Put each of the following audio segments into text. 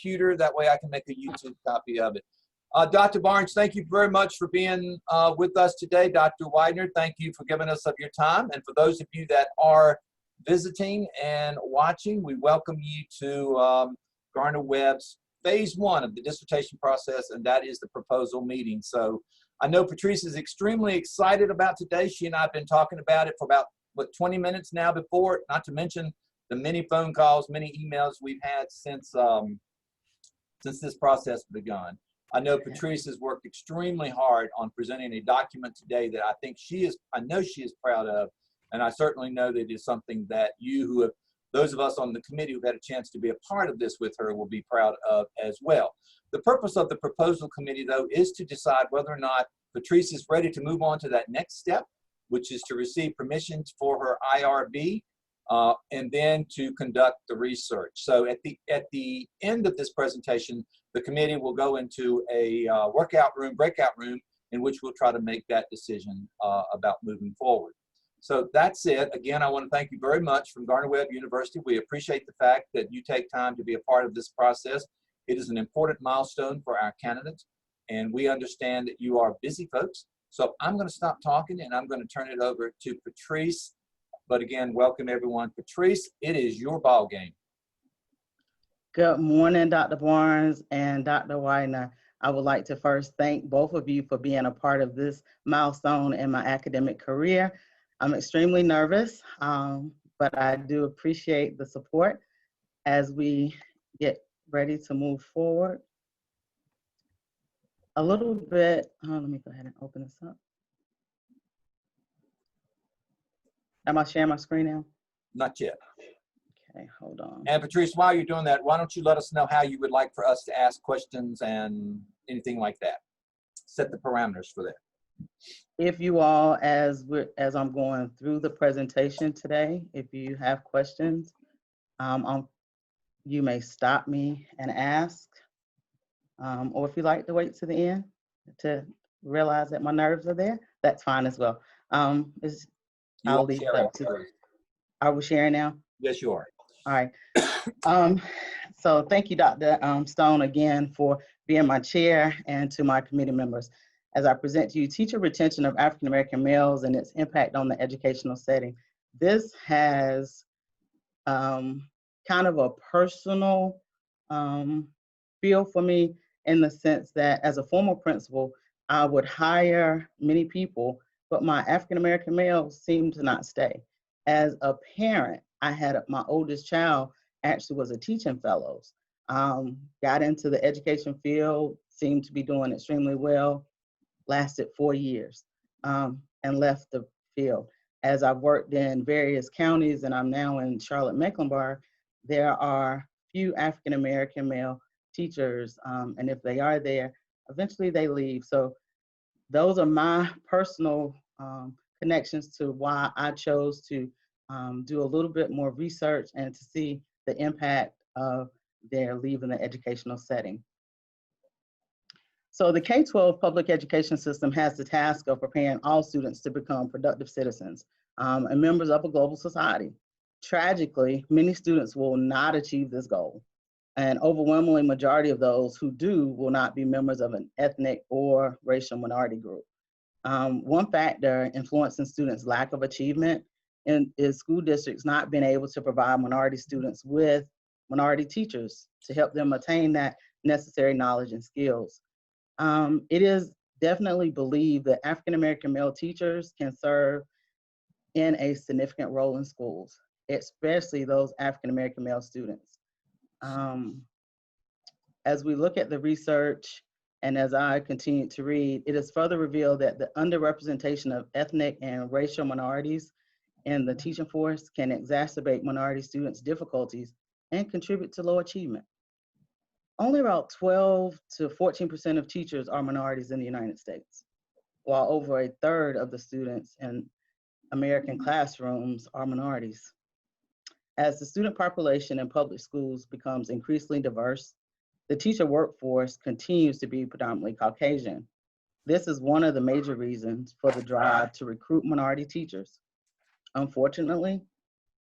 computer. That way I can make a YouTube copy of it. Dr. Barnes, thank you very much for being with us today. Dr. Widener, thank you for giving us of your time. And for those of you that are visiting and watching, we welcome you to Gardner-Webb's phase 1 of the dissertation process, and that is the proposal meeting. So I know Patrice is extremely excited about today. She and I have been talking about it for about, 20 minutes now before, not to mention the many phone calls, many emails we've had since this process begun. I know Patrice has worked extremely hard on presenting a document today that I know she is proud of, and I certainly know that it is something that those of us on the committee who've had a chance to be a part of this with her will be proud of as well. The purpose of the proposal committee, though, is to decide whether or not Patrice is ready to move on to that next step, which is to receive permission for her IRB, and then to conduct the research. So at the end of this presentation, the committee will go into a breakout room, in which we'll try to make that decision about moving forward. So that's it. Again, I want to thank you very much from Gardner-Webb University. We appreciate the fact that you take time to be a part of this process. It is an important milestone for our candidates, and we understand that you are busy folks. So I'm going to stop talking, and I'm going to turn it over to Patrice. But again, welcome everyone. Patrice, it is your ball game. Good morning, Dr. Barnes and Dr. Widener. I would like to first thank both of you for being a part of this milestone in my academic career. I'm extremely nervous, but I do appreciate the support as we get ready to move forward. A little bit, let me go ahead and open this up. Am I sharing my screen now? Not yet. Okay, hold on. And Patrice, while you're doing that, why don't you let us know how you would like for us to ask questions and anything like that? Set the parameters for that. If you all, as I'm going through the presentation today, if you have questions, you may stop me and ask, or if you like to wait to the end to realize that my nerves are there, that's fine as well. I'll leave it up to. Are we sharing now? Yes, you are. All right. So thank you, Dr. Stone, again for being my chair, and to my committee members. As I present to you, teacher retention of African American males and its impact on the educational setting. This has kind of a personal feel for me, in the sense that as a former principal, I would hire many people, but my African American males seem to not stay. As a parent, I had my oldest child actually was a teaching fellows, got into the education field, seemed to be doing extremely well, lasted 4 years, and left the field. As I've worked in various counties, and I'm now in Charlotte-Mecklenburg, there are few African American male teachers, and if they are there, eventually they leave. So those are my personal connections to why I chose to do a little bit more research and to see the impact of their leaving the educational setting. So the K-12 public education system has the task of preparing all students to become productive citizens and members of a global society. Tragically, many students will not achieve this goal. And overwhelmingly majority of those who do will not be members of an ethnic or racial minority group. One factor influencing students' lack of achievement is school districts not being able to provide minority students with minority teachers to help them attain that necessary knowledge and skills. It is definitely believed that African American male teachers can serve in a significant role in schools, especially those African American male students. As we look at the research, and as I continue to read, it is further revealed that the underrepresentation of ethnic and racial minorities in the teaching force can exacerbate minority students' difficulties and contribute to low achievement. Only about 12 to 14% of teachers are minorities in the United States, while over a third of the students in American classrooms are minorities. As the student population in public schools becomes increasingly diverse, the teacher workforce continues to be predominantly Caucasian. This is one of the major reasons for the drive to recruit minority teachers. Unfortunately,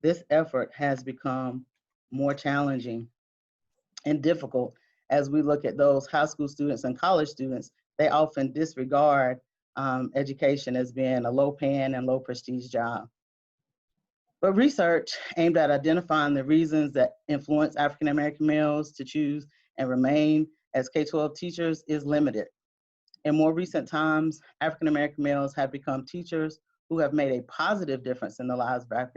this effort has become more challenging and difficult as we look at those high school students and college students, they often disregard education as being a low-paying and low-prestige job. But research aimed at identifying the reasons that influence African American males to choose and remain as K-12 teachers is limited. In more recent times, African American males have become teachers who have made a positive difference in the lives of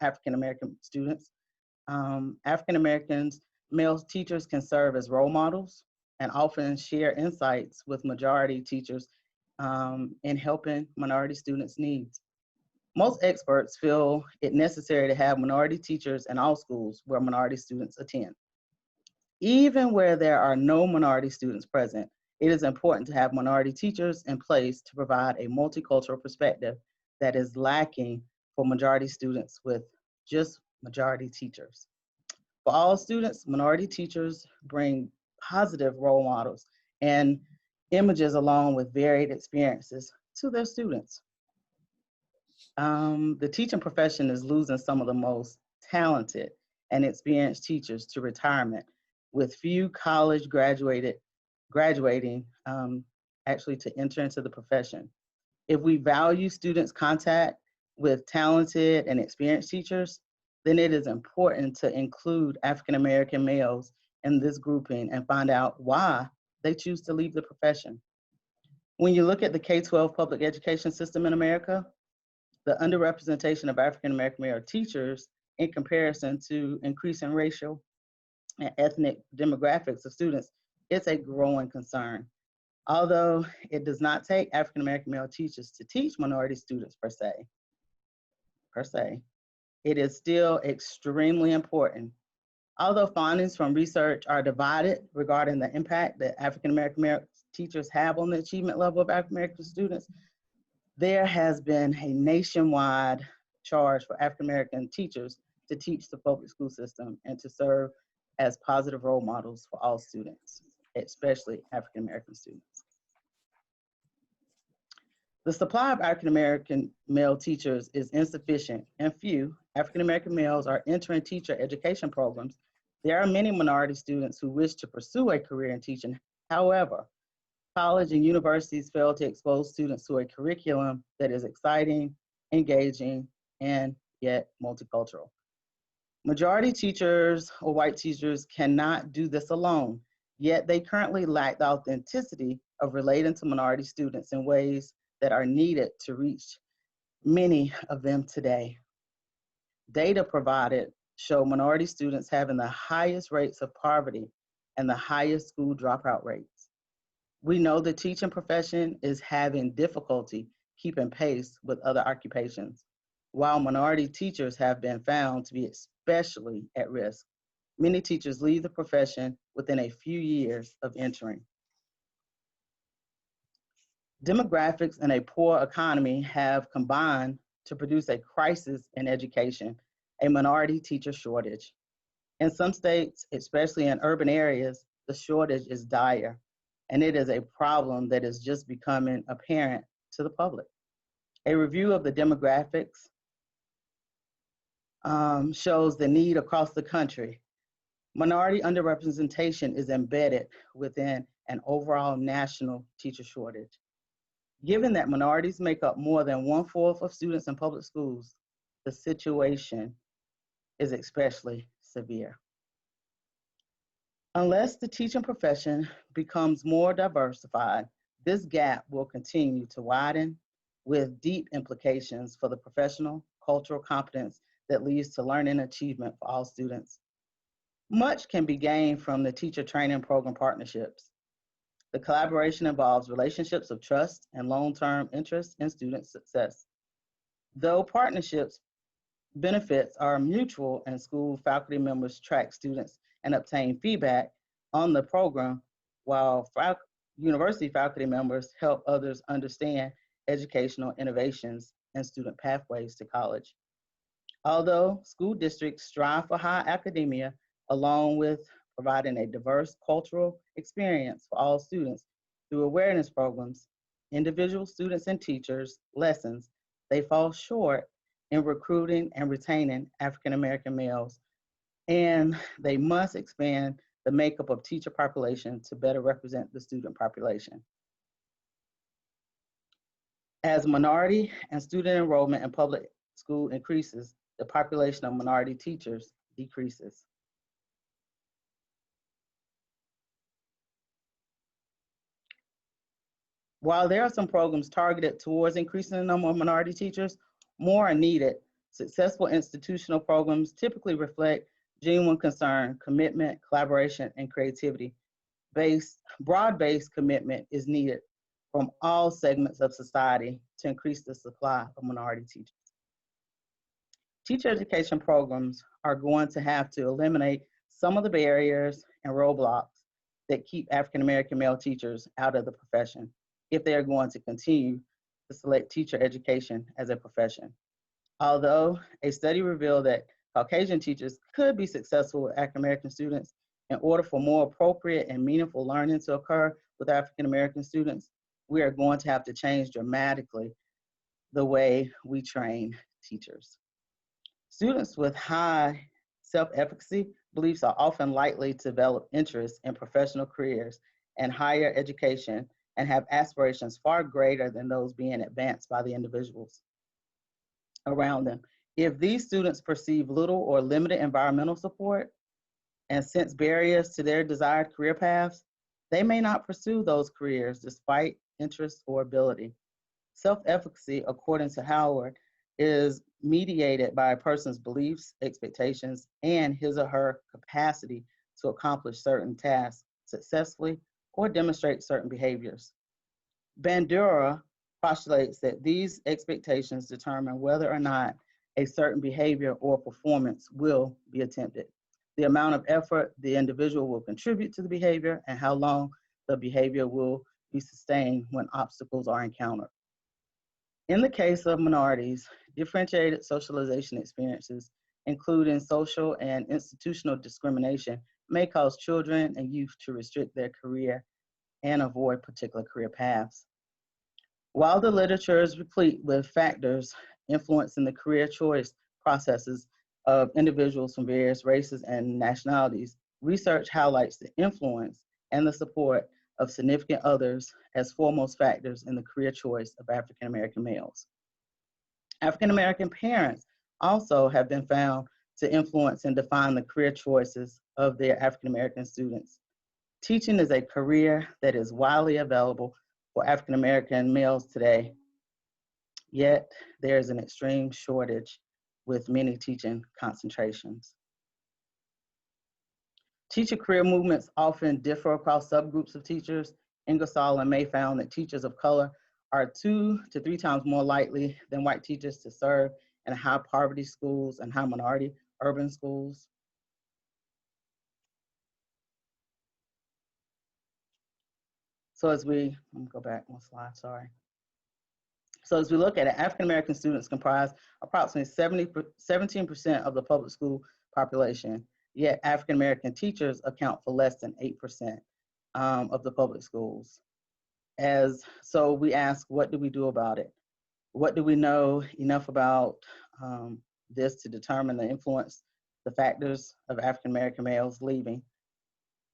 African American students. African Americans, male teachers can serve as role models and often share insights with majority teachers in helping minority students' needs. Most experts feel it necessary to have minority teachers in all schools where minority students attend. Even where there are no minority students present, it is important to have minority teachers in place to provide a multicultural perspective that is lacking for majority students with just majority teachers. For all students, minority teachers bring positive role models and images along with varied experiences to their students. The teaching profession is losing some of the most talented and experienced teachers to retirement, with few college graduating actually to enter into the profession. If we value students' contact with talented and experienced teachers, then it is important to include African American males in this grouping and find out why they choose to leave the profession. When you look at the K-12 public education system in America, the underrepresentation of African American male teachers in comparison to increasing racial and ethnic demographics of students, it's a growing concern. Although it does not take African American male teachers to teach minority students per se, it is still extremely important. Although findings from research are divided regarding the impact that African American male teachers have on the achievement level of African American students, there has been a nationwide charge for African American teachers to teach the public school system and to serve as positive role models for all students, especially African American students. The supply of African American male teachers is insufficient, and few African American males are entering teacher education programs. There are many minority students who wish to pursue a career in teaching. However, college and universities fail to expose students to a curriculum that is exciting, engaging, and yet multicultural. Majority teachers or white teachers cannot do this alone, yet they currently lack the authenticity of relating to minority students in ways that are needed to reach many of them today. Data provided show minority students having the highest rates of poverty and the highest school dropout rates. We know the teaching profession is having difficulty keeping pace with other occupations, while minority teachers have been found to be especially at risk. Many teachers leave the profession within a few years of entering. Demographics and a poor economy have combined to produce a crisis in education, a minority teacher shortage. In some states, especially in urban areas, the shortage is dire, and it is a problem that is just becoming apparent to the public. A review of the demographics shows the need across the country. Minority underrepresentation is embedded within an overall national teacher shortage. Given that minorities make up more than 1/4 of students in public schools, the situation is especially severe. Unless the teaching profession becomes more diversified, this gap will continue to widen with deep implications for the professional, cultural competence that leads to learning achievement for all students. Much can be gained from the teacher training program partnerships. The collaboration involves relationships of trust and long-term interest in student success. Though partnerships benefits are mutual and school faculty members track students and obtain feedback on the program, while university faculty members help others understand educational innovations and student pathways to college. Although school districts strive for high academia, along with providing a diverse cultural experience for all students through awareness programs, individual students and teachers' lessons, they fall short in recruiting and retaining African American males, and they must expand the makeup of teacher population to better represent the student population. As minority and student enrollment in public school increases, the population of minority teachers decreases. While there are some programs targeted towards increasing the number of minority teachers, more are needed. Successful institutional programs typically reflect genuine concern, commitment, collaboration, and creativity. Broad-based commitment is needed from all segments of society to increase the supply of minority teachers. Teacher education programs are going to have to eliminate some of the barriers and roadblocks that keep African American male teachers out of the profession if they are going to continue to select teacher education as a profession. Although a study revealed that Caucasian teachers could be successful with African American students, in order for more appropriate and meaningful learning to occur with African American students, we are going to have to change dramatically the way we train teachers. Students with high self-efficacy beliefs are often likely to develop interest in professional careers and higher education and have aspirations far greater than those being advanced by the individuals around them. If these students perceive little or limited environmental support and sense barriers to their desired career paths, they may not pursue those careers despite interest or ability. Self-efficacy, according to Howard, is mediated by a person's beliefs, expectations, and his or her capacity to accomplish certain tasks successfully or demonstrate certain behaviors. Bandura postulates that these expectations determine whether or not a certain behavior or performance will be attempted, the amount of effort the individual will contribute to the behavior, and how long the behavior will be sustained when obstacles are encountered. In the case of minorities, differentiated socialization experiences, including social and institutional discrimination, may cause children and youth to restrict their career and avoid particular career paths. While the literature is replete with factors influencing the career choice processes of individuals from various races and nationalities, research highlights the influence and the support of significant others as foremost factors in the career choice of African American males. African American parents also have been found to influence and define the career choices of their African American students. Teaching is a career that is widely available for African American males today, yet there is an extreme shortage with many teaching concentrations. Teacher career movements often differ across subgroups of teachers. Ingersoll and May found that teachers of color are 2 to 3 times more likely than white teachers to serve in high poverty schools and high minority urban schools. So as we, let me go back one slide, sorry. So as we look at it, African American students comprise approximately 17% of the public school population, yet African American teachers account for less than 8% of the public schools. So we ask, what do we do about it? What do we know enough about this to determine the influence, the factors of African American males leaving?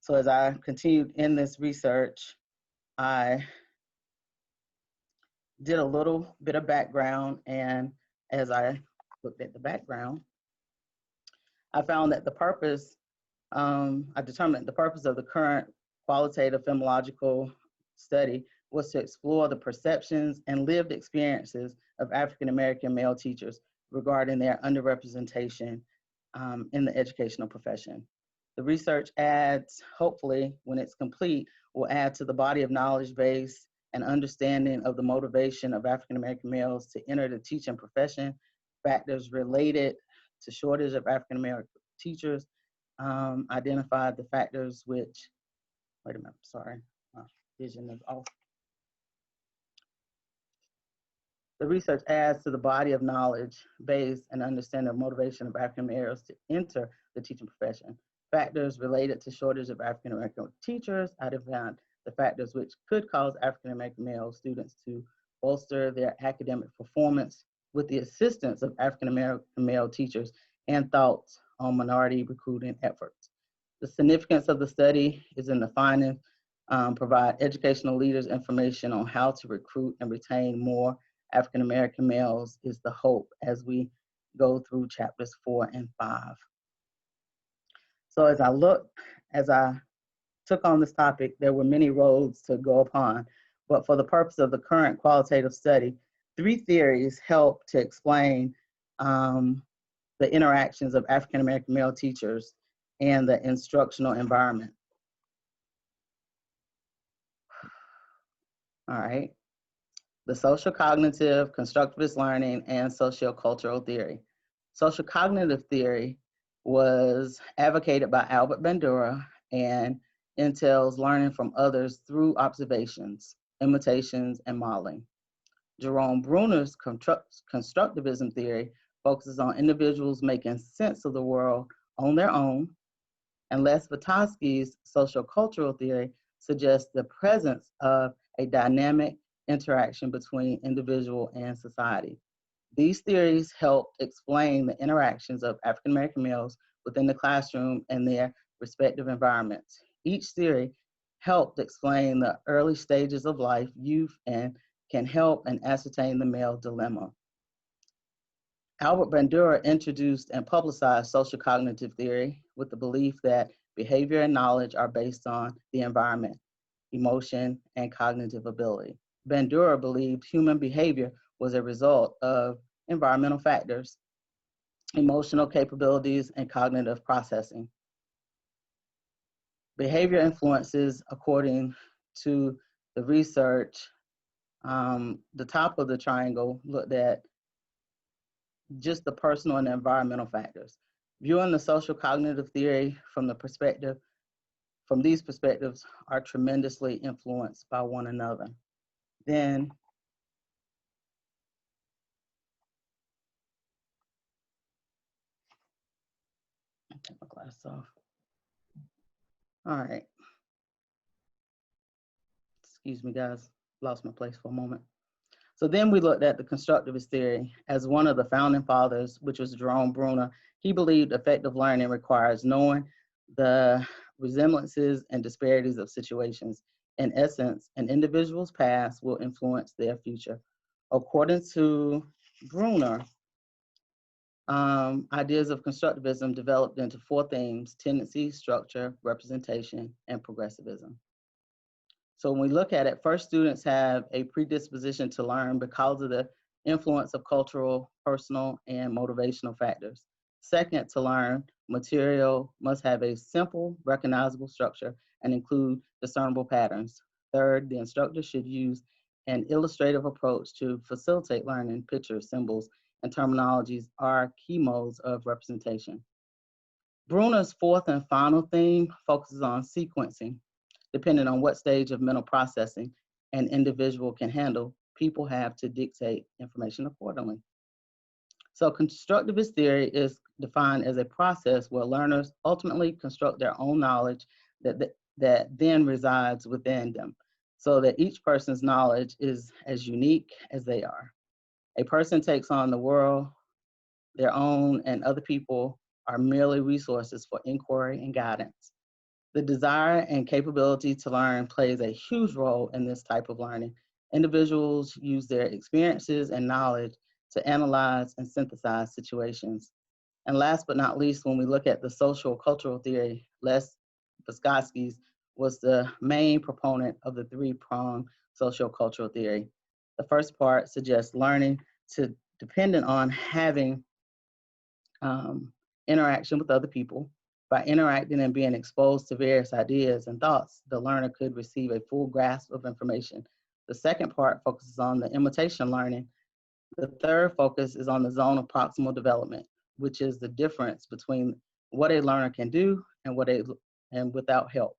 So as I continued in this research, I did a little bit of background, and as I looked at the background, I found that I determined that the purpose of the current qualitative phenomenological study was to explore the perceptions and lived experiences of African American male teachers regarding their underrepresentation in the educational profession. The research adds, hopefully, when it's complete, will add to the body of knowledge base and understanding of the motivation of African American males to enter the teaching profession, factors related to shortage of African American teachers, identified the factors which, wait a minute, sorry, my vision is off. The research adds to the body of knowledge base and understanding of motivation of African males to enter the teaching profession. Factors related to shortage of African American teachers identified the factors which could cause African American male students to bolster their academic performance with the assistance of African American male teachers, and thoughts on minority recruiting efforts. The significance of the study is in the findings, provide educational leaders information on how to recruit and retain more African American males is the hope as we go through chapters 4 and 5. So as I took on this topic, there were many roads to go upon, but for the purpose of the current qualitative study, 3 theories help to explain the interactions of African American male teachers and the instructional environment. All right. The social cognitive, constructivist learning, and sociocultural theory. Social cognitive theory was advocated by Albert Bandura and entails learning from others through observations, imitations, and modeling. Jerome Bruner's constructivism theory focuses on individuals making sense of the world on their own, and Les Vygotsky's sociocultural theory suggests the presence of a dynamic interaction between individual and society. These theories help explain the interactions of African American males within the classroom and their respective environments. Each theory helped explain the early stages of life, youth, and can help and ascertain the male dilemma. Albert Bandura introduced and publicized social cognitive theory with the belief that behavior and knowledge are based on the environment, emotion, and cognitive ability. Bandura believed human behavior was a result of environmental factors, emotional capabilities, and cognitive processing. Behavior influences, according to the research, the top of the triangle looked at just the personal and environmental factors. Viewing the social cognitive theory from these perspectives are tremendously influenced by one another. Then take my glass off. All right. Excuse me, guys. Lost my place for a moment. So then we looked at the constructivist theory as one of the founding fathers, which was Jerome Bruner. He believed effective learning requires knowing the resemblances and disparities of situations. In essence, an individual's past will influence their future. According to Bruner, ideas of constructivism developed into 4 themes: tendency, structure, representation, and progressivism. So when we look at it, first, students have a predisposition to learn because of the influence of cultural, personal, and motivational factors. Second, to learn, material must have a simple, recognizable structure and include discernible patterns. Third, the instructor should use an illustrative approach to facilitate learning. Pictures, symbols, and terminologies are key modes of representation. Bruner's 4th and final theme focuses on sequencing. Depending on what stage of mental processing an individual can handle, people have to dictate information accordingly. So constructivist theory is defined as a process where learners ultimately construct their own knowledge that then resides within them, so that each person's knowledge is as unique as they are. A person takes on the world, their own, and other people are merely resources for inquiry and guidance. The desire and capability to learn plays a huge role in this type of learning. Individuals use their experiences and knowledge to analyze and synthesize situations. And last but not least, when we look at the social cultural theory, Les Vygotsky was the main proponent of the 3-pronged social cultural theory. The first part suggests learning to dependent on having interaction with other people. By interacting and being exposed to various ideas and thoughts, the learner could receive a full grasp of information. The second part focuses on the imitation learning. The third focus is on the zone of proximal development, which is the difference between what a learner can do and without help.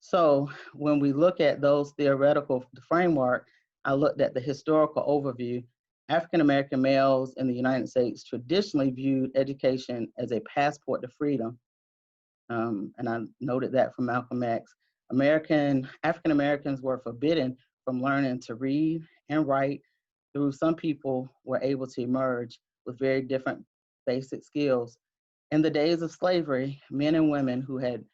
So when we look at those theoretical framework, I looked at the historical overview. African American males in the United States traditionally viewed education as a passport to freedom. And I noted that from Malcolm X. African Americans were forbidden from learning to read and write. Through some people were able to emerge with very different basic skills. In the days of slavery, men and women who had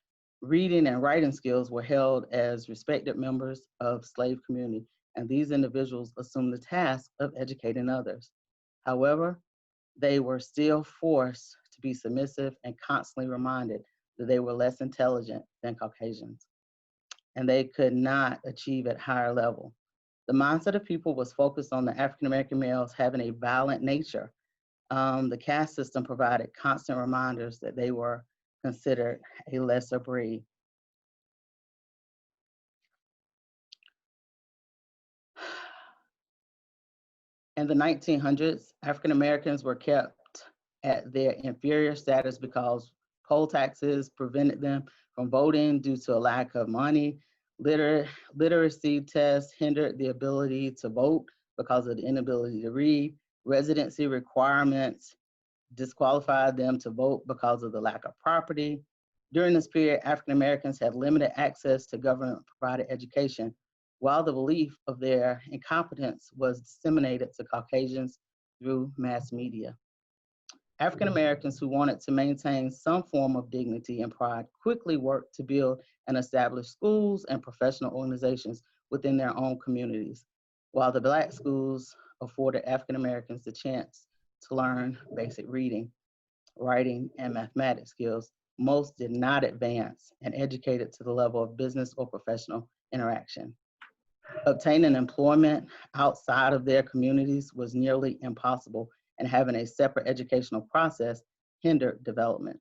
reading and writing skills were held as respected members of slave community, and these individuals assumed the task of educating others. However, they were still forced to be submissive and constantly reminded that they were less intelligent than Caucasians, and they could not achieve at higher level. The mindset of people was focused on the African American males having a violent nature. The caste system provided constant reminders that they were considered a lesser breed. In the 1900s, African Americans were kept at their inferior status because poll taxes prevented them from voting due to a lack of money. Literacy tests hindered the ability to vote because of the inability to read. Residency requirements disqualified them to vote because of the lack of property. During this period, African Americans had limited access to government provided education, while the belief of their incompetence was disseminated to Caucasians through mass media. African Americans who wanted to maintain some form of dignity and pride quickly worked to build and establish schools and professional organizations within their own communities, while the Black schools afforded African Americans the chance to learn basic reading, writing, and mathematics skills. Most did not advance and educated to the level of business or professional interaction. Obtaining employment outside of their communities was nearly impossible, and having a separate educational process hindered development.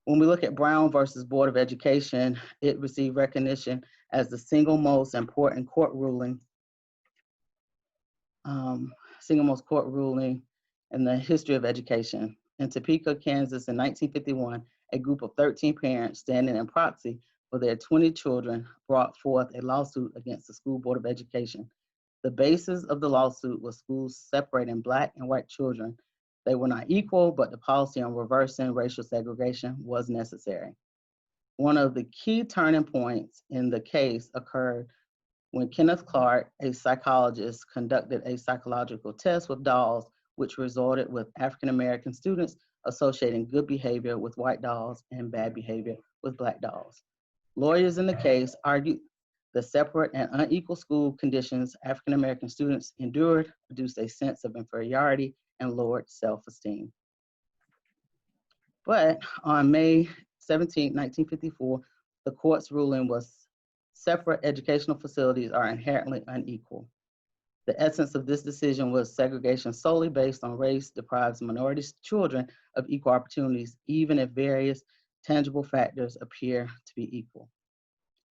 When we look at Brown versus Board of Education, it received recognition as the single most important court ruling, in the history of education. In Topeka, Kansas in 1951, a group of 13 parents standing in proxy for their 20 children brought forth a lawsuit against the School Board of Education. The basis of the lawsuit was schools separating Black and white children. They were not equal, but the policy on reversing racial segregation was necessary. One of the key turning points in the case occurred when Kenneth Clark, a psychologist, conducted a psychological test with dolls, which resulted with African American students associating good behavior with white dolls and bad behavior with Black dolls. Lawyers in the case argued the separate and unequal school conditions African American students endured produced a sense of inferiority and lowered self-esteem. But on May 17, 1954, the court's ruling was separate educational facilities are inherently unequal. The essence of this decision was segregation solely based on race deprives minority children of equal opportunities, even if various tangible factors appear to be equal.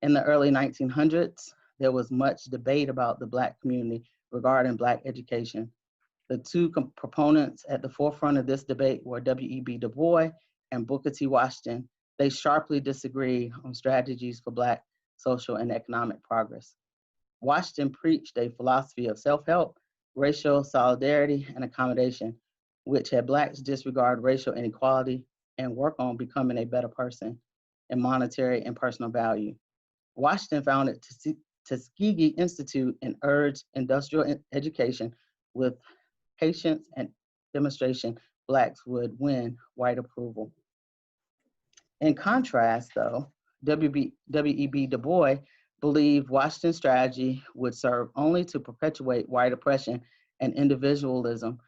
In the early 1900s, there was much debate about the Black community regarding Black education. The two proponents at the forefront of this debate were W.E.B. Du Bois and Booker T. Washington. They sharply disagreed on strategies for Black social and economic progress. Washington preached a philosophy of self-help, racial solidarity, and accommodation, which had Blacks disregard racial inequality and work on becoming a better person in monetary and personal value. Washington founded Tuskegee Institute and urged industrial education with patience and demonstration. Blacks would win white approval. In contrast, though, W.E.B. Du Bois believed Washington's strategy would serve only to perpetuate white oppression and individualism.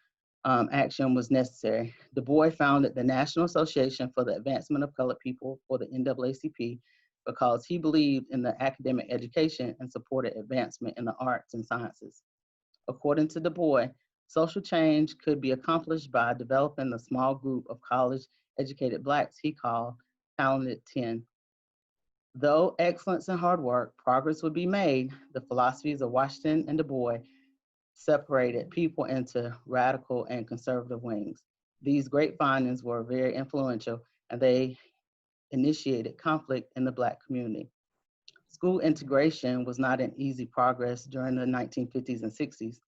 Action was necessary. Du Bois founded the National Association for the Advancement of Colored People, or the NAACP, because he believed in the academic education and supported advancement in the arts and sciences. According to Du Bois, social change could be accomplished by developing the small group of college-educated Blacks he called Talented 10. Though excellence and hard work, progress would be made, the philosophies of Washington and Du Bois separated people into radical and conservative wings. These great findings were very influential, and they initiated conflict in the Black community. School integration was not an easy progress during the 1950s and 60s.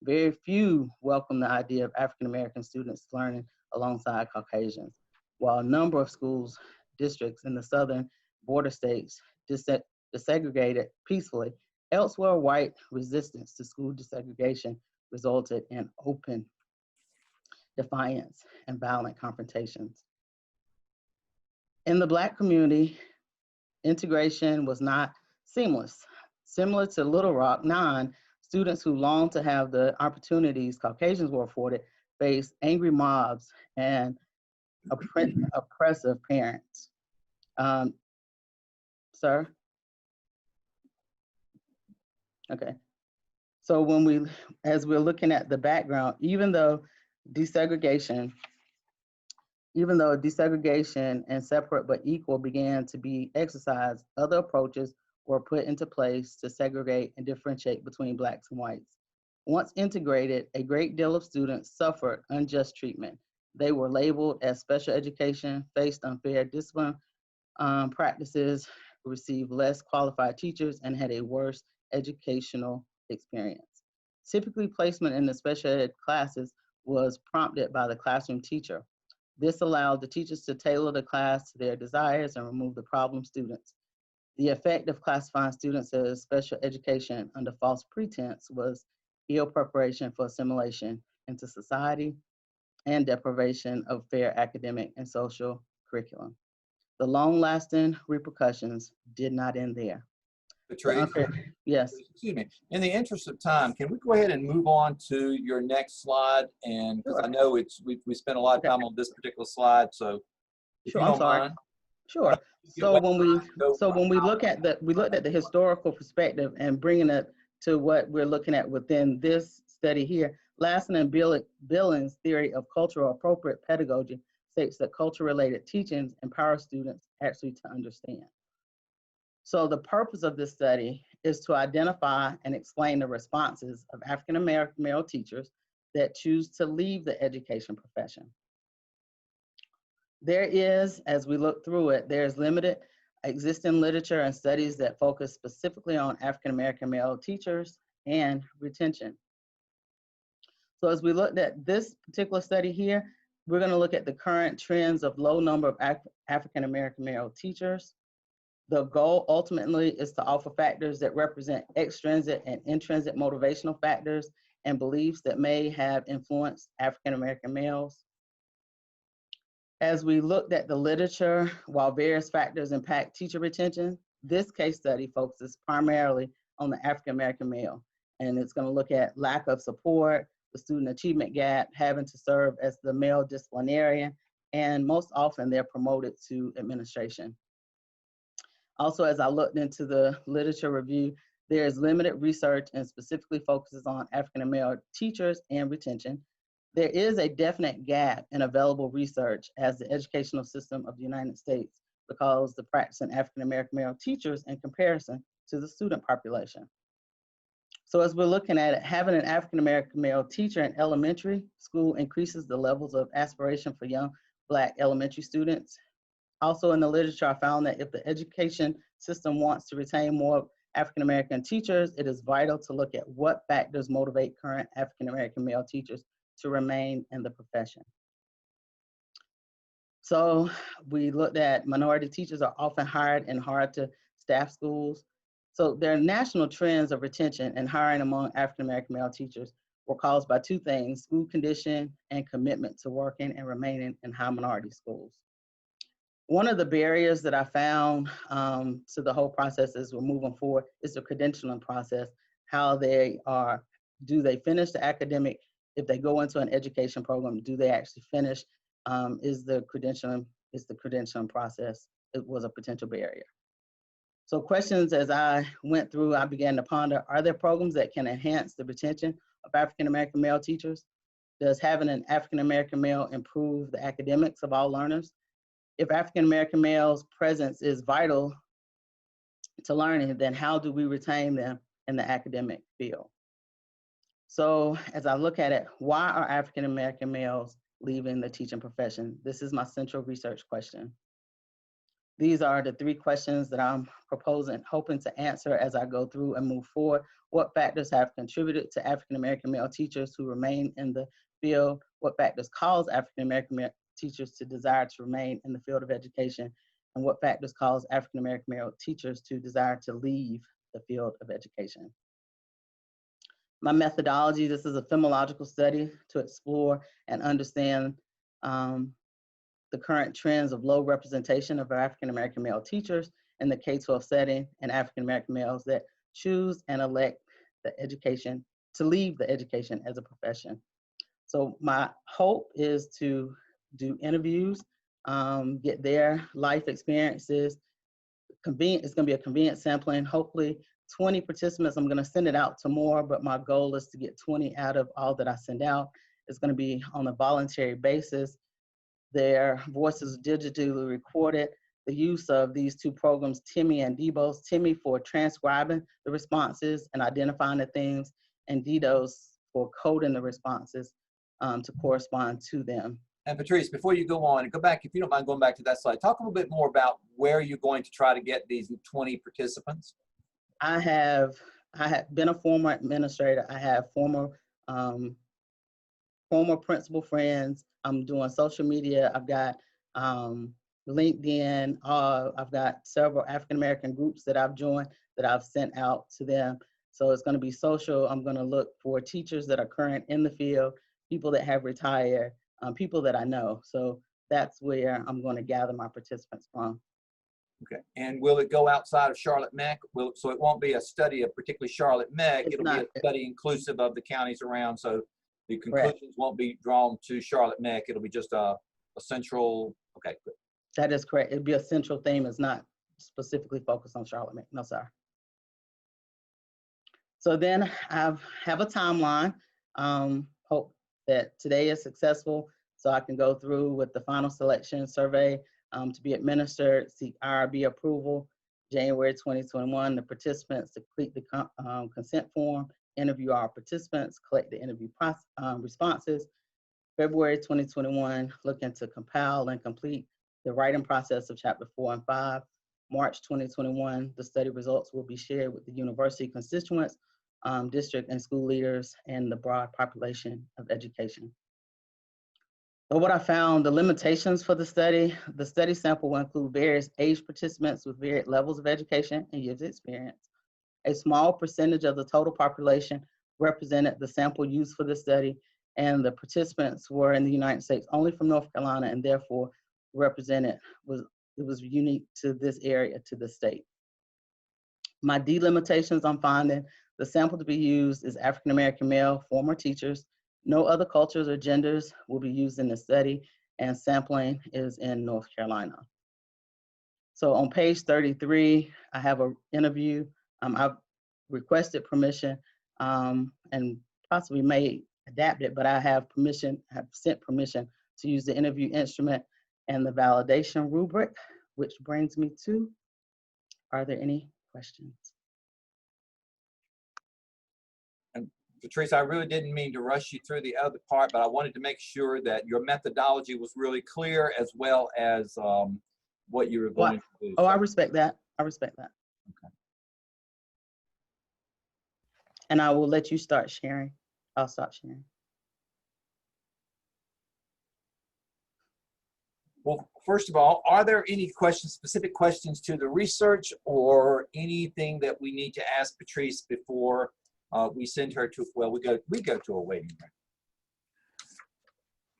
Very few welcomed the idea of African American students learning alongside Caucasians, while a number of schools districts in the southern border states desegregated peacefully. Elsewhere, white resistance to school desegregation resulted in open defiance, and violent confrontations. In the Black community, integration was not seamless. Similar to Little Rock, students who longed to have the opportunities Caucasians were afforded faced angry mobs and oppressive parents. Sir? Okay. So as we're looking at the background, even though desegregation and separate but equal began to be exercised, other approaches were put into place to segregate and differentiate between Blacks and whites. Once integrated, a great deal of students suffered unjust treatment. They were labeled as special education, faced unfair discipline practices, received less qualified teachers, and had a worse educational experience. Typically, placement in the special ed classes was prompted by the classroom teacher. This allowed the teachers to tailor the class to their desires and remove the problem students. The effect of classifying students as special education under false pretense was ill preparation for assimilation into society and deprivation of fair academic and social curriculum. The long-lasting repercussions did not end there. Patrice, Yes. excuse me. In the interest of time, can we go ahead and move on to your next slide? And because I know we spent a lot of time on this particular slide, so if Sure, you I'm don't sorry. mind. Sure. So when we looked at the historical perspective and bringing it to what we're looking at within this study here, Lassen and Billings' theory of cultural appropriate pedagogy states that culture-related teachings empower students actually to understand. So the purpose of this study is to identify and explain the responses of African American male teachers that choose to leave the education profession. There is, as we look through it, there's limited existing literature and studies that focus specifically on African American male teachers and retention. So as we looked at this particular study here, we're going to look at the current trends of low number of African American male teachers. The goal ultimately is to offer factors that represent extrinsic and intrinsic motivational factors and beliefs that may have influenced African American males. As we looked at the literature, while various factors impact teacher retention, this case study focuses primarily on the African American male, and it's going to look at lack of support, the student achievement gap, having to serve as the male disciplinarian, and most often they're promoted to administration. Also, as I looked into the literature review, there is limited research and specifically focuses on African American teachers and retention. There is a definite gap in available research as the educational system of the United States because the practicing African American male teachers in comparison to the student population. So as we're looking at it, having an African American male teacher in elementary school increases the levels of aspiration for young Black elementary students. Also in the literature, I found that if the education system wants to retain more African American teachers, it is vital to look at what factors motivate current African American male teachers to remain in the profession. So we looked at minority teachers are often hired in hard to staff schools. So there are national trends of retention and hiring among African American male teachers were caused by two things: school condition and commitment to working and remaining in high minority schools. One of the barriers that I found to the whole process as we're moving forward is the credentialing process. How they are, do they finish the academic? If they go into an education program, do they actually finish? Is the credentialing process, it was a potential barrier. So questions as I went through, I began to ponder, are there programs that can enhance the retention of African American male teachers? Does having an African American male improve the academics of all learners? If African American males' presence is vital to learning, then how do we retain them in the academic field? So as I look at it, why are African American males leaving the teaching profession? This is my central research question. These are the three questions that I'm hoping to answer as I go through and move forward. What factors have contributed to African American male teachers who remain in the field? What factors cause African American teachers to desire to remain in the field of education? And what factors cause African American male teachers to desire to leave the field of education? My methodology, this is a phenomenological study to explore and understand the current trends of low representation of African-American male teachers in the K-12 setting and African-American males that choose and elect the education, to leave the education as a profession. So my hope is to do interviews, get their life experiences. It's going to be a convenient sampling. Hopefully 20 participants. I'm going to send it out to more, but my goal is to get 20 out of all that I send out. It's going to be on a voluntary basis. Their voices digitally recorded. The use of these two programs, Timmy and Debos. Timmy for transcribing the responses and identifying the themes, and Debos for coding the responses to correspond to them. And Patrice, before you go on, go back, if you don't mind going back to that slide, talk a little bit more about where you're going to try to get these 20 participants. I have been a former administrator. I have former principal friends. I'm doing social media. I've got LinkedIn. I've got several African-American groups that I've joined that I've sent out to them. So it's going to be social. I'm going to look for teachers that are current in the field, people that have retired, people that I know. So that's where I'm going to gather my participants from. Okay. And will it go outside of Charlotte Meck? So it won't be a study of particularly Charlotte Meck. It'll be a study inclusive of the counties around. So the conclusions won't be drawn to Charlotte Meck. It'll be just a central. Okay, good. That is correct. It'll be a central theme. It's not specifically focused on Charlotte Meck. No, sir. So then I have a timeline. Hope that today is successful so I can go through with the final selection survey to be administered, seek IRB approval, January 2021, the participants to complete the consent form, interview our participants, collect the interview responses. February 2021, looking to compile and complete the writing process of chapter 4 and 5. March 2021, the study results will be shared with the university constituents, district and school leaders, and the broad population of education. So what I found, the limitations for the study sample will include various age participants with varied levels of education and years of experience. A small percentage of the total population represented the sample used for the study, and the participants were in the United States only from North Carolina, and therefore it was unique to this area, to the state. My delimitations I'm finding, the sample to be used is African-American male former teachers. No other cultures or genders will be used in the study, and sampling is in North Carolina. So on page 33, I have an interview. I've requested permission and possibly may adapt it, but I have sent permission to use the interview instrument and the validation rubric, which brings me to, are there any questions? And Patrice, I really didn't mean to rush you through the other part, but I wanted to make sure that your methodology was really clear, as well as what you were going to do. Oh, I respect that. I respect that. Okay. And I will let you start sharing. I'll stop sharing. Well, first of all, are there any questions, specific questions to the research, or anything that we need to ask Patrice before we send her to, well, we go to a waiting room?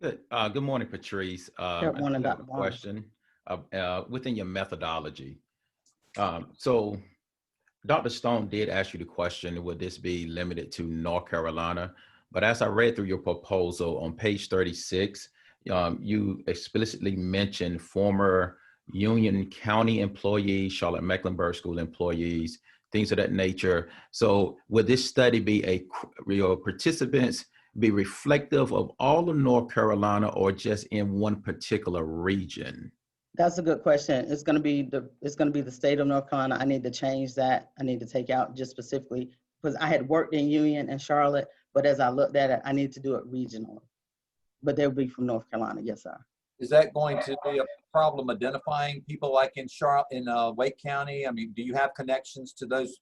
Good. Good morning, Patrice. Good morning, I have Dr. a question within your methodology. So Dr. Stone did ask you the question, would this be limited to North Carolina? But as I read through your proposal on page 36, you explicitly mentioned former Union County employees, Charlotte-Mecklenburg School employees, things of that nature. So would this study be your participants be reflective of all of North Carolina, or just in one particular region? That's a good question. It's going to be the state of North Carolina. I need to change that. I need to take out just specifically, because I had worked in Union and Charlotte, but as I looked at it, I need to do it regionally. But they'll be from North Carolina, yes, sir. Is that going to be a problem identifying people like in Wake County? I mean, do you have connections to those?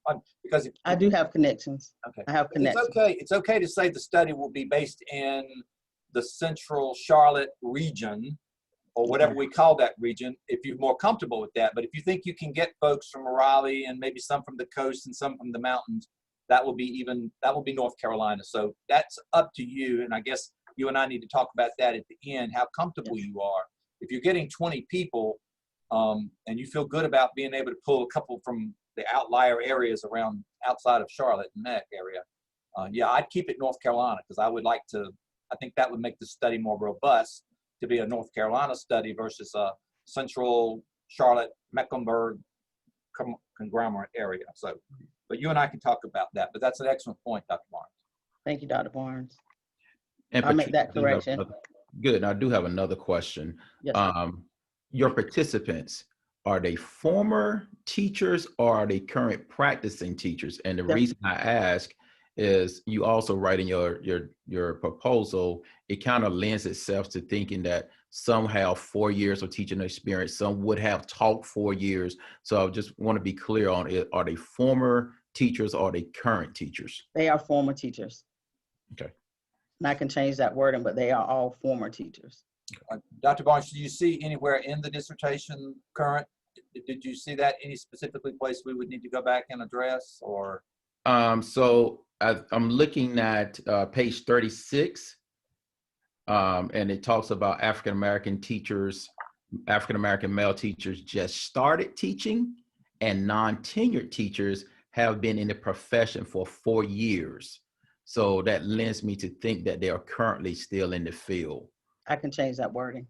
Because I do have connections. Okay. I have connections. It's okay to say the study will be based in the central Charlotte region, or whatever we call that region, if you're more comfortable with that. But if you think you can get folks from Raleigh and maybe some from the coast and some from the mountains, that will be North Carolina. So that's up to you. And I guess you and I need to talk about that at the end, how comfortable you are. If you're getting 20 people and you feel good about being able to pull a couple from the outlier areas around outside of Charlotte and Mac area, yeah, I'd keep it North Carolina, because I think that would make the study more robust to be a North Carolina study versus a central Charlotte, Mecklenburg conglomerate area. So, but you and I can talk about that, but that's an excellent point, Dr. Barnes. Thank you, Dr. Barnes. And I'll make Patrice, that correction. Good. And I do have another question. Yes, sir. Your participants, are they former teachers or are they current practicing teachers? And the reason I ask is you also write in your proposal, it kind of lends itself to thinking that some have 4 years of teaching experience, some would have taught 4 years. So I just want to be clear on it. Are they former teachers or are they current teachers? They are former teachers. Okay. And I can change that wording, but they are all former teachers. Dr. Barnes, do you see anywhere in the dissertation current? Did you see that any specifically place we would need to go back and address, or? So I'm looking at page 36, and it talks about African-American teachers, African-American male teachers just started teaching, and non-tenured teachers have been in the profession for 4 years. So that lends me to think that they are currently still in the field. I can change that wording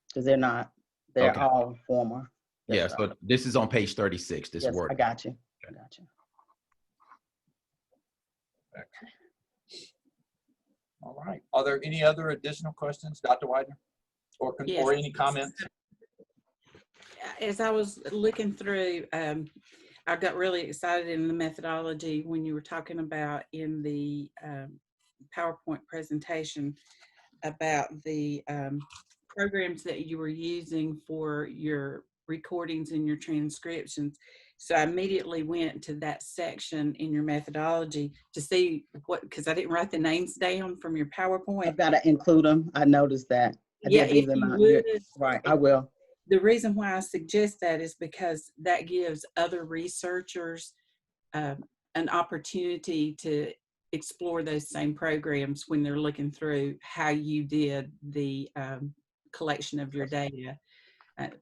because they're not. They're Okay. all former. Yeah, so this is on page 36, this Yes, word. I got you. I got you. All right. Are there any other additional questions, Dr. Widener, or any comments? As I was looking through, I got really excited in the methodology when you were talking about in the PowerPoint presentation about the programs that you were using for your recordings and your transcriptions. So I immediately went to that section in your methodology to see because I didn't write the names down from your PowerPoint. I've got to include them. I noticed that. I Yeah, did leave if them you out. would, Right, I will. the reason why I suggest that is because that gives other researchers an opportunity to explore those same programs when they're looking through how you did the collection of your data.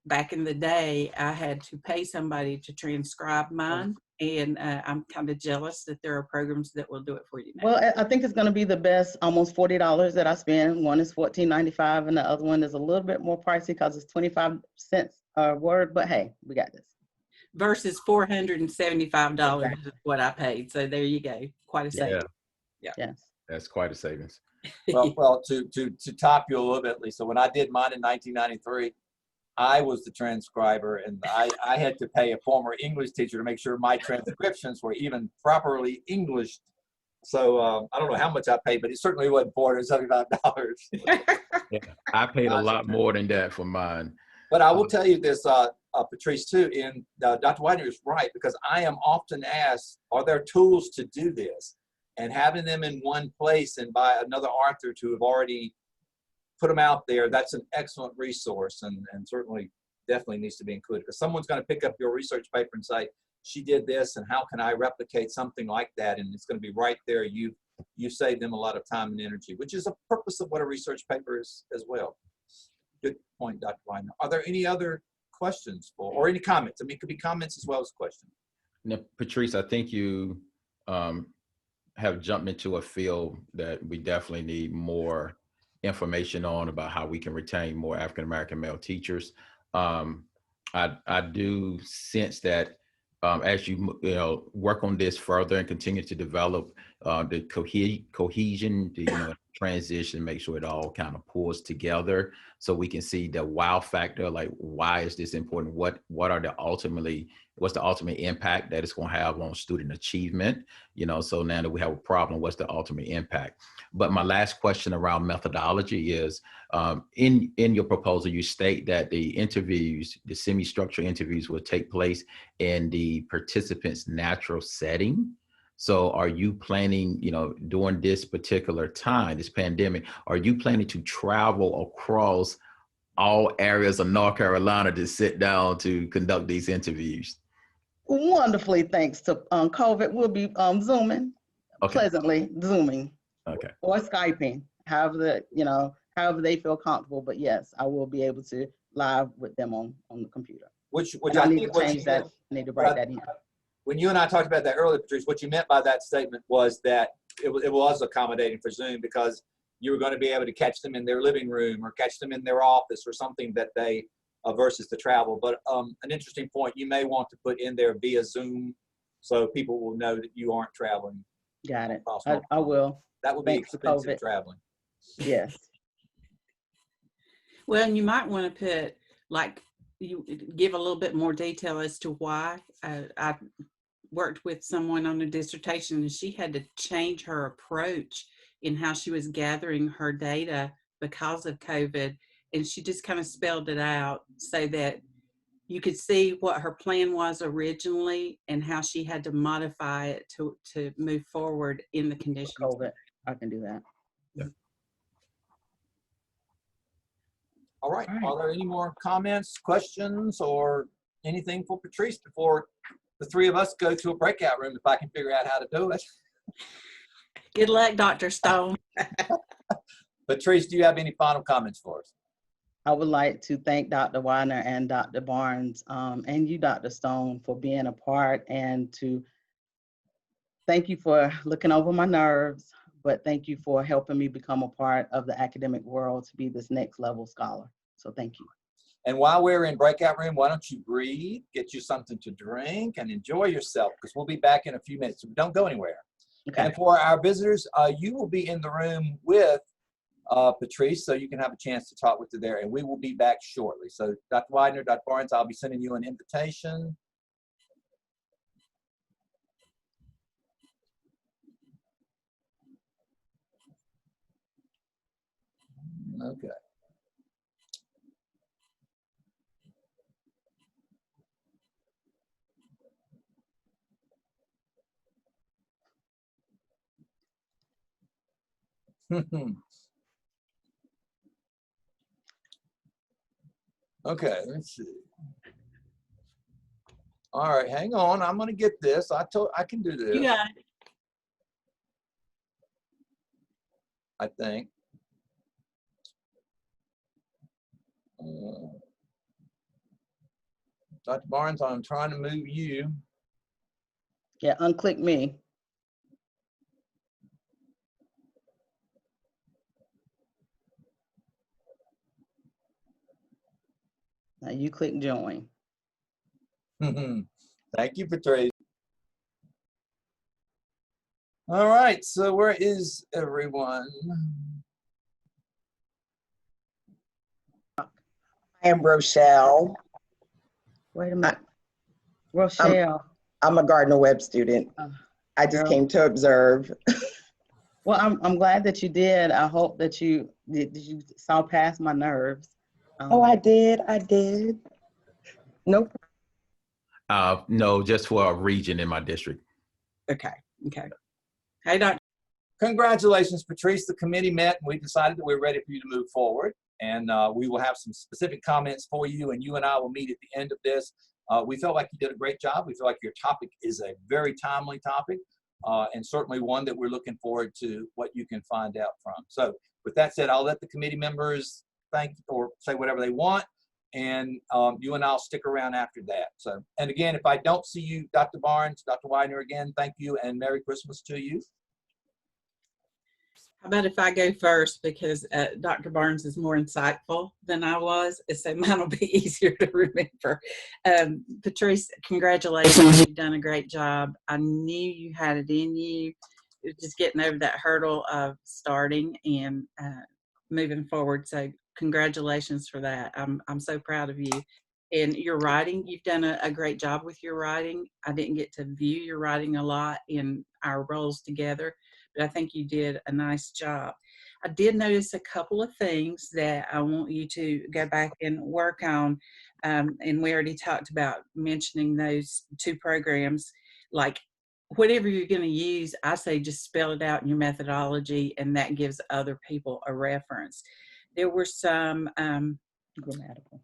Back in the day, I had to pay somebody to transcribe mine, and I'm kind of jealous that there are programs that will do it for you now. Well, I think it's going to be the best, almost $40 that I spend. One is $14.95, and the other one is a little bit more pricey because it's 25 cents a word. But hey, we got this. Versus $475 is what I paid. So there you go. Quite a savings. Yeah. Yes. That's quite a savings. Well, to top you a little bit, Lisa, when I did mine in 1993, I was the transcriber, and I had to pay a former English teacher to make sure my transcriptions were even properly Englished. So I don't know how much I paid, but it certainly wasn't $475. Yeah, I paid a lot more than that for mine. But I will tell you this, Patrice, too, and Dr. Widener is right, because I am often asked, are there tools to do this? And having them in one place and by another author to have already put them out there, that's an excellent resource, and certainly definitely needs to be included, because someone's going to pick up your research paper and say, she did this, and how can I replicate something like that? And it's going to be right there. You save them a lot of time and energy, which is a purpose of what a research paper is as well. Good point, Dr. Weiner. Are there any other questions or any comments? I mean, it could be comments as well as questions. Now, Patrice, I think you have jumped into a field that we definitely need more information on, about how we can retain more African-American male teachers. I do sense that as you work on this further and continue to develop the cohesion, the transition, make sure it all kind of pulls together, so we can see the wow factor, like why is this important? What's the ultimate impact that it's going to have on student achievement? So now that we have a problem, what's the ultimate impact? But my last question around methodology is, in your proposal, you state that the interviews, the semi-structured interviews, will take place in the participants' natural setting. So are you planning, during this particular time, this pandemic, are you planning to travel across all areas of North Carolina to sit down to conduct these interviews? Wonderfully, thanks to COVID. We'll be Zooming, Okay. pleasantly Zooming Okay. or Skyping, however they feel comfortable. But yes, I will be able to live with them on the computer. Which And I I need think to what you change that. meant, I need to write that in. when you and I talked about that earlier, Patrice, what you meant by that statement was that it was accommodating for Zoom because you were going to be able to catch them in their living room or catch them in their office or something that they versus the travel. But an interesting point, you may want to put in there via Zoom so people will know that you aren't traveling. Got it. across I multiple will. That would be Thanks for expensive COVID. traveling. Yes. Well, and you might want to put, like, you give a little bit more detail as to why. I worked with someone on a dissertation and she had to change her approach in how she was gathering her data because of COVID. And she just kind of spelled it out so that you could see what her plan was originally and how she had to modify it to move forward in the conditions. COVID. I can do that. All right. All right. Are there any more comments, questions, or anything for Patrice before the three of us go to a breakout room if I can figure out how to do it? Good luck, Dr. Stone. Patrice, do you have any final comments for us? I would like to thank Dr. Weiner and Dr. Barnes and you, Dr. Stone, for being a part, and to thank you for looking over my nerves, but thank you for helping me become a part of the academic world to be this next level scholar. So thank you. And while we're in breakout room, why don't you breathe, get you something to drink, and enjoy yourself, because we'll be back in a few minutes. So don't go anywhere. Okay. And for our visitors, you will be in the room with Patrice, so you can have a chance to talk with her there, and we will be back shortly. So Dr. Widener, Dr. Barnes, I'll be sending you an invitation. Okay. Okay, let's see. All right, hang on. I'm going to get this. I can do this. You got it. I think. Dr. Barnes, I'm trying to move you. Yeah, unclick me. Now you click join. Thank you, Patrice. All right, so where is everyone? I am Rochelle. Wait a minute. Rochelle. I'm a Gardner Webb student. I just girl. came to observe. Well, I'm glad that you did. I hope that you saw past my nerves. Oh, I did. Nope. No, just for a region in my district. Okay. Hey, Dr. Congratulations, Patrice. The committee met and we decided that we're ready for you to move forward. And we will have some specific comments for you, and you and I will meet at the end of this. We felt like you did a great job. We feel like your topic is a very timely topic, and certainly one that we're looking forward to what you can find out from. So with that said, I'll let the committee members thank or say whatever they want, and you and I'll stick around after that. So, and again, if I don't see you, Dr. Barnes, Dr. Widener, again, thank you and Merry Christmas to you. How about if I go first, because Dr. Barnes is more insightful than I was, so mine will be easier to remember. Patrice, congratulations. You've done a great job. I knew you had it in you. It was just getting over that hurdle of starting and moving forward. So congratulations for that. I'm so proud of you. And your writing, you've done a great job with your writing. I didn't get to view your writing a lot in our roles together, but I think you did a nice job. I did notice a couple of things that I want you to go back and work on. And we already talked about mentioning those two programs. Like, whatever you're going to use, I say just spell it out in your methodology, and that gives other people a reference. There were some Grammatical.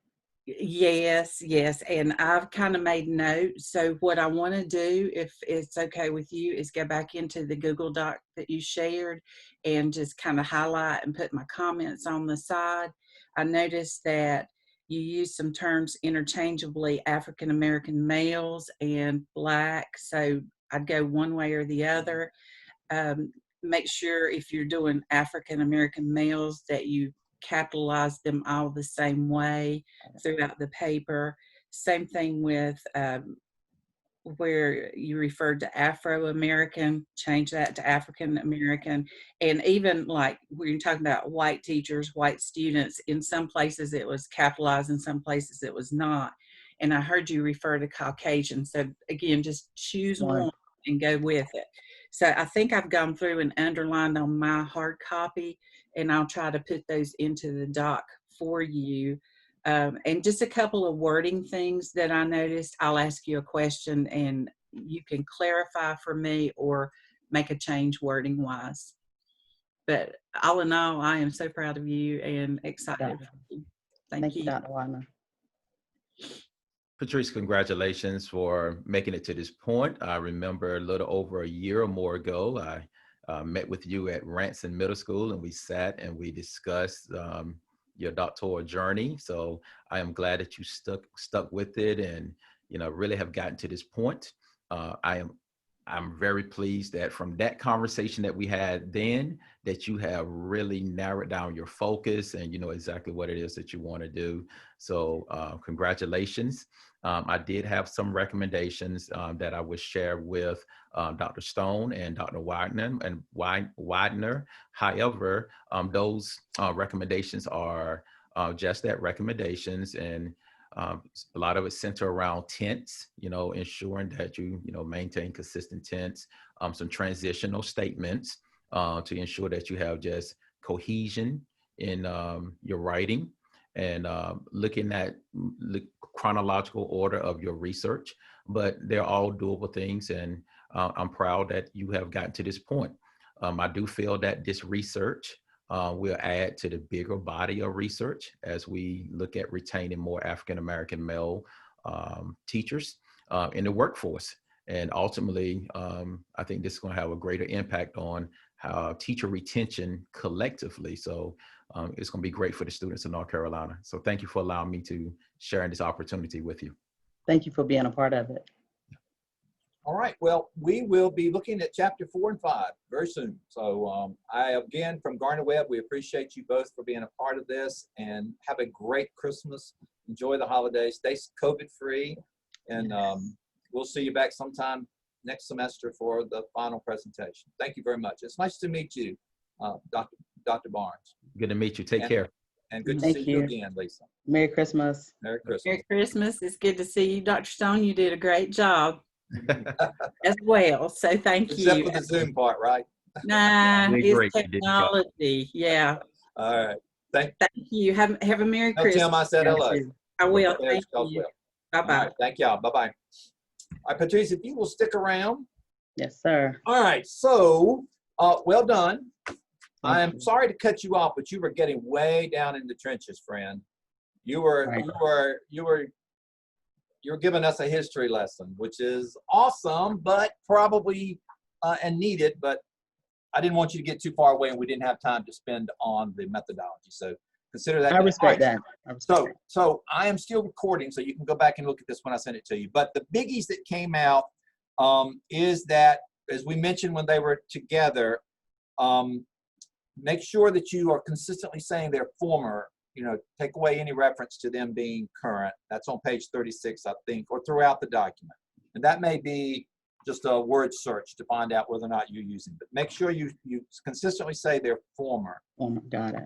Yes, yes. And I've kind of made notes. So what I want to do, if it's okay with you, is go back into the Google Doc that you shared and just kind of highlight and put my comments on the side. I noticed that you use some terms interchangeably, African American males and Black. So I'd go one way or the other. Um, Make sure if you're doing African American males that you capitalize them all the same way throughout the paper. Same thing with where you referred to Afro-American, change that to African-American. And even like when you're talking about white teachers, white students, in some places it was capitalized, in some places it was not. And I heard you refer to Caucasian. So again, just choose one and go with it. So I think I've gone through and underlined on my hard copy, and I'll try to put those into the doc for you. And just a couple of wording things that I noticed. I'll ask you a question and you can clarify for me or make a change wording wise. But all in all, I am so proud of you and excited for you. Thank you. Dr. Widener. Patrice, congratulations for making it to this point. I remember a little over a year or more ago, I met with you at Ranson Middle School, and we sat and we discussed your doctoral journey. So I am glad that you stuck with it and really have gotten to this point. I'm very pleased that from that conversation that we had then, that you have really narrowed down your focus and you know exactly what it is that you want to do. So congratulations. I did have some recommendations that I would share with Dr. Stone and Dr. Widener. However, those recommendations are just that, recommendations, and a lot of it center around tense, ensuring that you maintain consistent tense, some transitional statements to ensure that you have just cohesion in your writing, and looking at the chronological order of your research. But they're all doable things, and I'm proud that you have gotten to this point. I do feel that this research will add to the bigger body of research as we look at retaining more African-American male teachers in the workforce. And ultimately, I think this is going to have a greater impact on how teacher retention collectively. So it's going to be great for the students in North Carolina. So thank you for allowing me to share this opportunity with you. Thank you for being a part of it. All right, well, we will be looking at chapter 4 and 5 very soon. So again, from Gardner Webb, we appreciate you both for being a part of this, and have a great Christmas. Enjoy the holidays, stay COVID-free, and we'll see you back sometime next semester for the final presentation. Thank you very much. It's nice to meet you, Dr. Barnes. Good to meet you. Take care. And good to see you again, Lisa. Merry Christmas. Merry Christmas. Merry Christmas. It's good to see you. Dr. Stone, you did a great job as well. So thank you. Except for the Zoom part, right? Nah, it's technology. Yeah. All right. Thank you. Have a Merry Christmas. Tell him I said hello. I will. Thank you. Bye-bye. Right, thank y'all. Bye-bye. All right, Patrice, if you will stick around. Yes, sir. All right. So, well done. I am sorry to cut you off, but you were getting way down in the trenches, friend. You were giving us a history lesson, which is awesome, but probably and needed. But I didn't want you to get too far away, and we didn't have time to spend on the methodology. So consider that. I respect that. So I am still recording, so you can go back and look at this when I send it to you. But the biggies that came out is that, as we mentioned when they were together, make sure that you are consistently saying their former. Take away any reference to them being current. That's on page 36, I think, or throughout the document. And that may be just a word search to find out whether or not you're using it. But make sure you consistently say their former. Got it.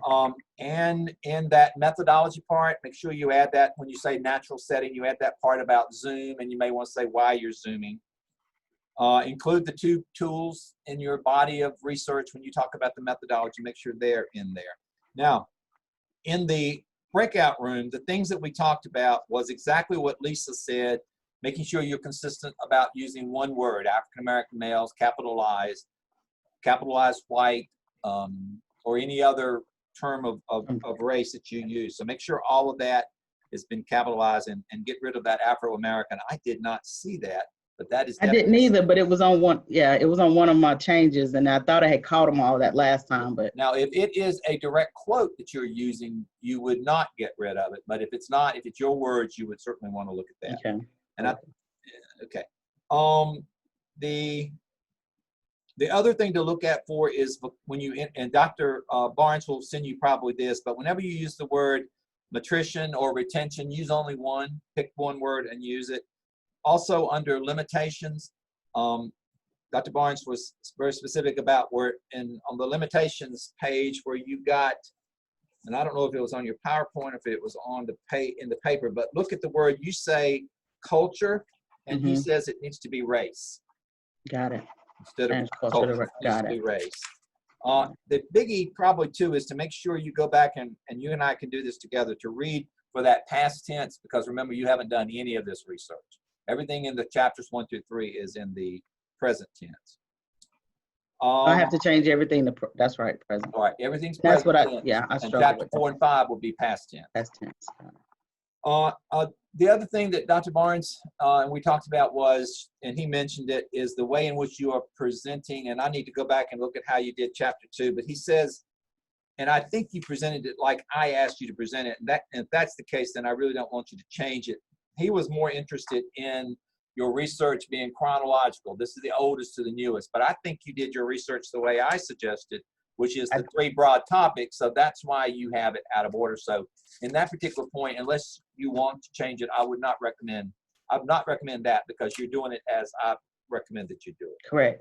And in that methodology part, make sure you add that when you say natural setting, you add that part about Zoom, and you may want to say why you're Zooming. Include the 2 tools in your body of research when you talk about the methodology. Make sure they're in there. Now, in the breakout room, the things that we talked about was exactly what Lisa said, making sure you're consistent about using one word, African-American males, capitalized white, or any other term of race that you use. So make sure all of that has been capitalized and get rid of that Afro-American. I did not see that, but that is I didn't either, but it was on one, yeah, it was on one of my changes, and I thought I had caught them all that last time, but. Now, if it is a direct quote that you're using, you would not get rid of it. But if it's not, if it's your words, you would certainly want to look at that. Okay. And okay. The other thing to look at for is when you, and Dr. Barnes will send you probably this, but whenever you use the word matrician or retention, use only one, pick one word and use it. Also under limitations, Dr. Barnes was very specific about where, on the limitations page where you got, and I don't know if it was on your PowerPoint, if it was on in the paper, but look at the word, you say culture, and he says it needs to be race. Got it. Instead of And culture, culture, it needs got to be it. race. The biggie probably too is to make sure you go back and you and I can do this together to read for that past tense, because remember, you haven't done any of this research. Everything in the chapters 1 through 3 is in the present tense. I have to change everything to, that's right, present. All right, everything's That's present what I, tense, yeah, I and struggle chapter with 4 and 5 will be past tense. past tense. The other thing that Dr. Barnes and we talked about was, and he mentioned it, is the way in which you are presenting, and I need to go back and look at how you did chapter 2, but he says, and I think you presented it like I asked you to present it, and if that's the case, then I really don't want you to change it. He was more interested in your research being chronological. This is the oldest to the newest, but I think you did your research the way I suggested, which is the 3 broad topics. So that's why you have it out of order. So in that particular point, unless you want to change it, I would not recommend that, because you're doing it as I recommend that you do it. Correct.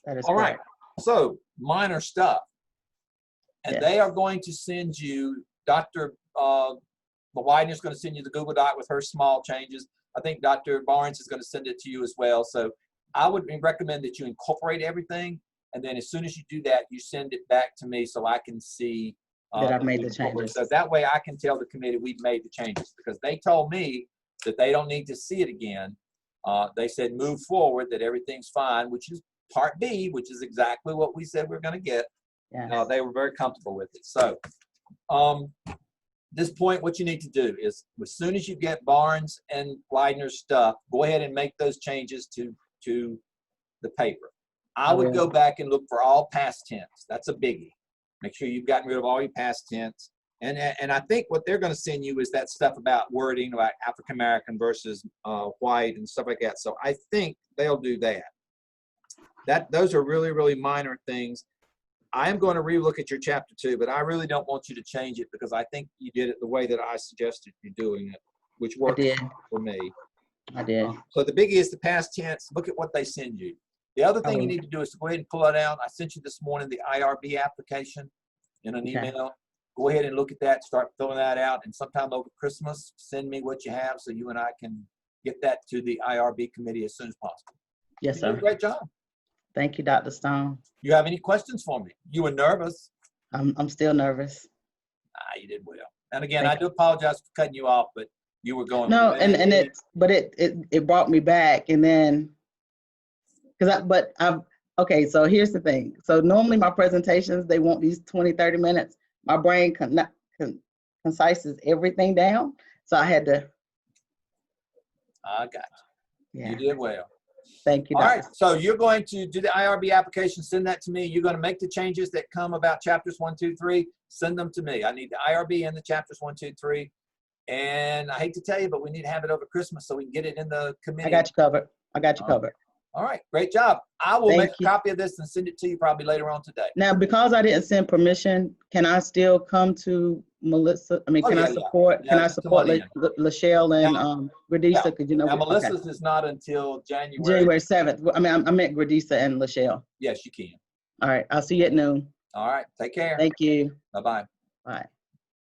That is all right. correct. So minor stuff. And Yes. they are going to send you, Dr. Widener is going to send you the Google Doc with her small changes. I think Dr. Barnes is going to send it to you as well. So I would recommend that you incorporate everything. And then as soon as you do that, you send it back to me so I can see That I've made the changes. So that way I can tell the committee we've made the changes, because they told me that they don't need to see it again. They said move forward, that everything's fine, which is part B, which is exactly what we said we're going to get. Yes. They were very comfortable with it. So this point, what you need to do is, as soon as you get Barnes and Widener's stuff, go ahead and make those changes to the paper. I would go back and look for all past tense. That's a biggie. Make sure you've gotten rid of all your past tense. And I think what they're going to send you is that stuff about wording, about African American versus white and stuff like that. So I think they'll do that. Those are really, really minor things. I am going to relook at your chapter 2, but I really don't want you to change it, because I think you did it the way that I suggested you doing it, which worked for me. I did. So the biggie is the past tense. Look at what they send you. The other thing you need to do is to go ahead and pull it out. I sent you this morning the IRB application in an email. Go ahead and look at that, start filling that out, and sometime over Christmas, send me what you have so you and I can get that to the IRB committee as soon as possible. Yes, sir. You did a great job. Thank you, Dr. Stone. You have any questions for me? You were nervous. I'm still nervous. You did well. And again, I do apologize for cutting you off, but you were going. No, and it brought me back, and then okay, so here's the thing. So normally my presentations, they want these 20-30 minutes. My brain concises everything down, so I had to. I got you. Yeah. You did well. Thank you, All Dr. right, so you're going to do the IRB application, send that to me. You're going to make the changes that come about chapters 1, 2, 3, send them to me. I need the IRB and the chapters 1, 2, 3. And I hate to tell you, but we need to have it over Christmas so we can get it in the committee. I got you covered. I got you covered. All right, great job. I will make Thank a copy of this and send it to you probably later on today. Now, because I didn't send permission, can I still come to Melissa? I mean, can I support? Yeah, Can I just come support on in. Lachelle and Gradisa? Because Now Melissa's is not until January 7th. I mean, I meant Gradisa and Lachelle. Yes, you can. All right, I'll see you at noon. All right, take care. Thank you. Bye-bye. Bye.